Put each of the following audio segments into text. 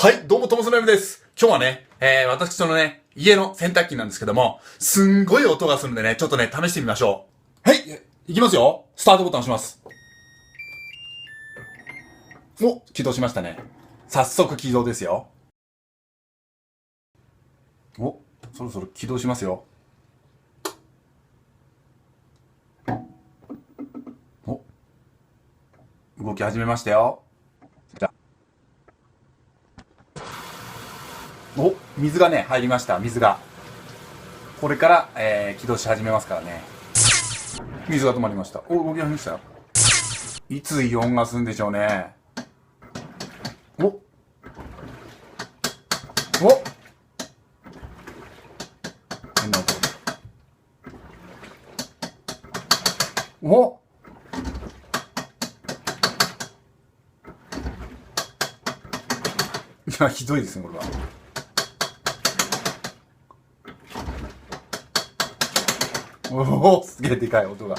はい、どうも、ともすのやむです。今日はね、私のね、家の洗濯機なんですけども、すんごい音がするんでね、ちょっとね、試してみましょう。はい、いきますよ。スタートボタン押します。お、起動しましたね。早速起動ですよ。お、そろそろ起動しますよ。お、動き始めましたよ。お、水がね、入りました。水が。これから、起動し始めますからね。水が止まりました。お、動き始めましたよ。いつイオンがするんでしょうね。お、お、変な音。お、いや、ひどいですね、これは。おお、すげえでかい音が。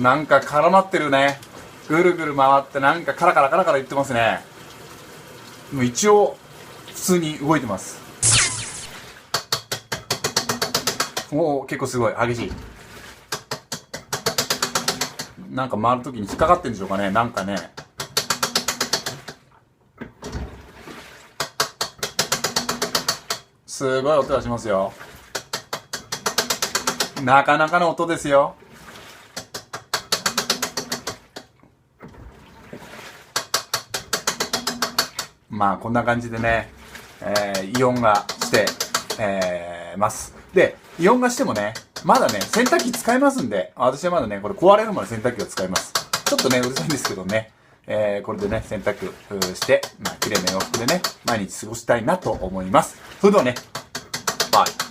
なんか絡まってるね。ぐるぐる回ってなんかカラカラカラカラ言ってますね。もう一応、普通に動いてます。おお、結構すごい。激しい。なんか回るときに引っかかってるんでしょうかね。なんかね。すごい音がしますよ。なかなかの音ですよ。まあこんな感じでね、イオンがして、ます。で、イオンがしてもね、まだね、洗濯機使えますんで、私はまだね、これ壊れるまで洗濯機を使います。ちょっとね、うるさいんですけどね、これでね、洗濯して、まあ綺麗な洋服でね、毎日過ごしたいなと思います。それではね、バイ。